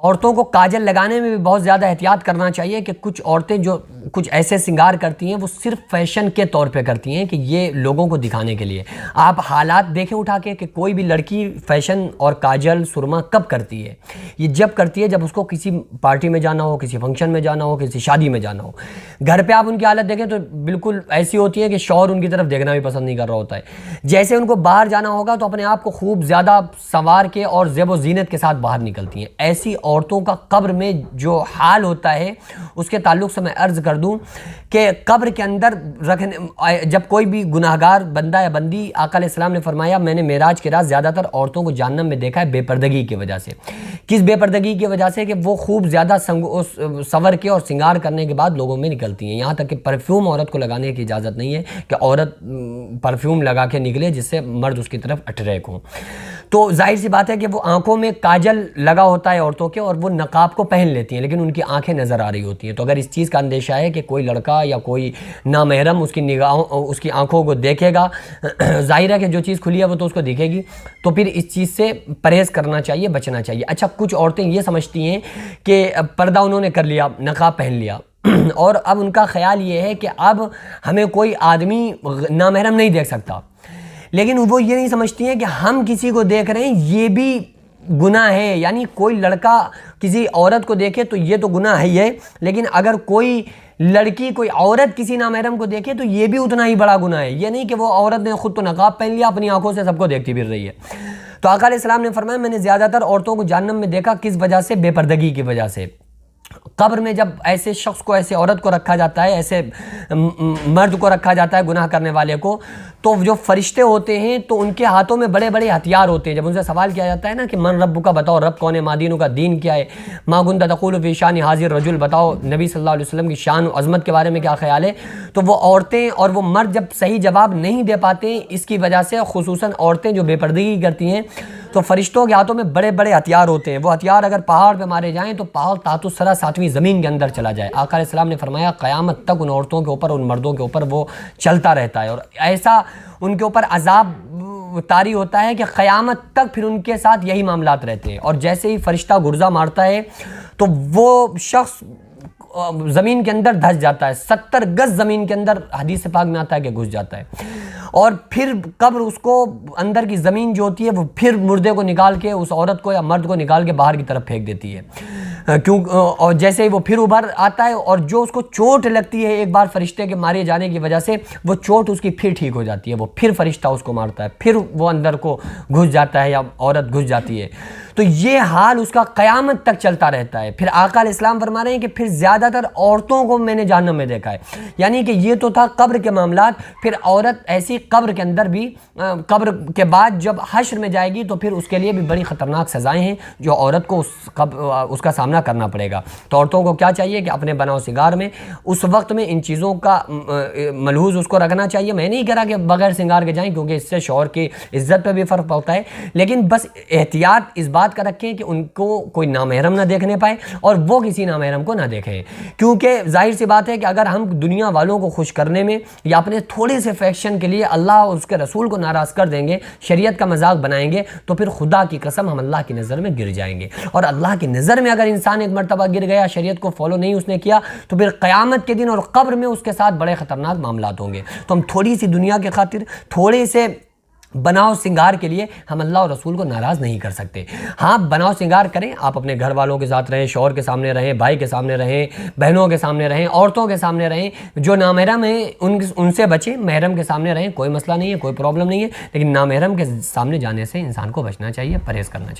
औरतों को काजल लगाने में भी बहुत ज़्यादा एहतियात करना चाहिए कि कुछ औरतें जो कुछ ऐसे श्रृंगार करती हैं वो सिर्फ फैशन के तौर पे करती हैं कि ये लोगों को दिखाने के लिए। आप हालात देखें उठा के कि कोई भी लड़की फैशन और काजल सुरमा कब करती है? ये जब करती है जब उसको किसी पार्टी में जाना हो, किसी फंक्शन में जाना हो, किसी शादी में जाना हो। घर पर आप उनकी हालत देखें तो बिल्कुल ऐसी होती है कि शौहर उनकी तरफ देखना भी पसंद नहीं कर रहा होता है। जैसे उनको बाहर जाना होगा तो अपने आप को खूब ज़्यादा संवार के और ज़ेब ज़ीनत के साथ बाहर निकलती हैं। ऐसी औरतों का कब्र में जो हाल होता है उसके ताल्लुक से मैं अर्ज़ कर दूं कि कब्र के अंदर रखने जब कोई भी गुनाहगार बंदा या बंदी, आका अलैहिस्सलाम ने फरमाया मैंने मेराज की रात ज़्यादातर औरतों को जहन्नम में देखा है बेपर्दगी की वजह से। किस बेपर्दगी की वजह से? कि वो खूब ज़्यादा सवर के और श्रृंगार करने के बाद लोगों में निकलती हैं। यहाँ तक कि परफ्यूम औरत को लगाने की इजाज़त नहीं है कि औरत परफ्यूम लगा के निकले जिससे मर्द उसकी तरफ अट्रैक्ट हो। तो जाहिर सी बात है कि वो आंखों में काजल लगा होता है औरतों के और वो नकाब को पहन लेती हैं, लेकिन उनकी आंखें नज़र आ रही होती हैं। तो अगर इस चीज़ का अंदेशा है कि कोई लड़का या कोई नामहरम उसकी निगाहों उसकी आंखों को देखेगा, जाहिर है कि जो चीज़ खुली है वो तो उसको दिखेगी, तो फिर इस चीज़ से परहेज़ करना चाहिए, बचना चाहिए। अच्छा, कुछ औरतें ये समझती हैं कि पर्दा उन्होंने कर लिया, नकाब पहन लिया और अब उनका ख्याल ये है कि अब हमें कोई आदमी नामहरम नहीं देख सकता, लेकिन वो ये नहीं समझती हैं कि हम किसी को देख रहे हैं ये भी गुनाह है। यानी कोई लड़का किसी औरत को देखे तो ये तो गुनाह है ही है, लेकिन अगर कोई लड़की कोई औरत किसी नामहरम को देखे तो ये भी उतना ही बड़ा गुनाह है। ये नहीं कि वो औरत ने खुद तो नकाब पहन लिया, अपनी आंखों से सबको देखती फिर रही है। तो आका अलैहिस्सलाम ने फरमाया मैंने ज़्यादातर औरतों को जहन्नम में देखा, किस वजह से? बेपर्दगी की वजह से। कब्र में जब ऐसे शख्स को, ऐसे औरत को रखा जाता है, ऐसे मर्द को रखा जाता है गुनाह करने वाले को, तो जो फरिश्ते होते हैं तो उनके हाथों में बड़े बड़े हथियार होते हैं। जब उनसे सवाल किया जाता है ना कि मन रब्बु का, बताओ रब कौन है, मादीनु का दीन क्या है, मा कुंत तक़ूलु फ़ी शान हाज़िर रजुल, बताओ नबी सल्लल्लाहु अलैहि वसल्लम की शान और अज़मत के बारे में क्या ख्याल है। तो वो औरतें और वो मर्द जब सही जवाब नहीं दे पाते इसकी वजह से, खुसूसन औरतें जो बेपर्दगी करती हैं, तो फरिश्तों के हाथों में बड़े बड़े हथियार होते हैं। वो हथियार अगर पहाड़ पे मारे जाएं तो पहाड़ तातुस्सरा 7वीं ज़मीन के अंदर चला जाए। आका अलैहिस्सलाम ने फरमाया क़यामत तक उन औरतों के ऊपर, उन मर्दों के ऊपर वो चलता रहता है और ऐसा उनके ऊपर अजाब तारी होता है कि क़यामत तक फिर उनके साथ यही मामलात रहते हैं। और जैसे ही फरिश्ता गुर्जा मारता है तो वो शख्स ज़मीन के अंदर धंस जाता है, 70 गज़ ज़मीन के अंदर हदीस पाक में आता है कि घुस जाता है। और फिर कब्र उसको, अंदर की ज़मीन जो होती है वो फिर मुर्दे को निकाल के उस औरत को या मर्द को निकाल के बाहर की तरफ फेंक देती है। क्यों? और जैसे ही वो फिर उभर आता है और जो उसको चोट लगती है एक बार फरिश्ते के मारे जाने की वजह से, वो चोट उसकी फिर ठीक हो जाती है, वो फिर फरिश्ता उसको मारता है, फिर वो अंदर को घुस जाता है या औरत घुस जाती है। तो ये हाल उसका क़यामत तक चलता रहता है। फिर आका अलैहिस्सलाम फरमा रहे हैं कि फिर ज़्यादातर औरतों को मैंने जहन्नम में देखा है। यानी कि ये तो था कब्र के मामलात, फिर औरत ऐसी कब्र के अंदर भी, कब्र के बाद जब हश्र में जाएगी तो फिर उसके लिए भी बड़ी ख़तरनाक सज़ाएँ हैं जो औरत को उसका सामना करना पड़ेगा। तो औरतों को क्या चाहिए कि अपने बनाव सिंगार में उस वक्त में इन चीज़ों का मलहूज़ उसको रखना चाहिए। मैं नहीं कह रहा कि बगैर सिंगार के जाएँ, क्योंकि इससे शौहर की इज़्ज़त पर भी फ़र्क पड़ता है, लेकिन बस एहतियात इस बात का रखें कि उनको कोई नामहरम ना देखने पाए और वो किसी नामहरम को ना देखें। क्योंकि जाहिर सी बात है कि अगर हम दुनिया वालों को खुश करने में या अपने थोड़े से फैक्शन के लिए अल्लाह और उसके रसूल को नाराज़ कर देंगे, शरीयत का मजाक बनाएंगे, तो फिर खुदा की कसम हम अल्लाह की नज़र में गिर जाएंगे। और अल्लाह की नज़र में अगर इंसान एक मरतबा गिर गया, शरीयत को फॉलो नहीं उसने किया, तो फिर क़यामत के दिन और कब्र में उसके साथ बड़े ख़तरनाक मामलात होंगे। तो हम थोड़ी सी दुनिया के खातिर, थोड़े से बनाव सिंगार के लिए हम अल्लाह और रसूल को नाराज़ नहीं कर सकते। हाँ, बनाव सिंगार करें, आप अपने घर वालों के साथ रहें, शौहर के सामने रहें, भाई के सामने रहें, बहनों के सामने रहें, औरतों के सामने रहें। जो नामहरम है उनसे बचें, महरम के सामने रहें, कोई मसला नहीं है, कोई प्रॉब्लम नहीं है, लेकिन नामहरम के सामने जाने से इंसान को बचना चाहिए, परहेज़ करना चाहिए।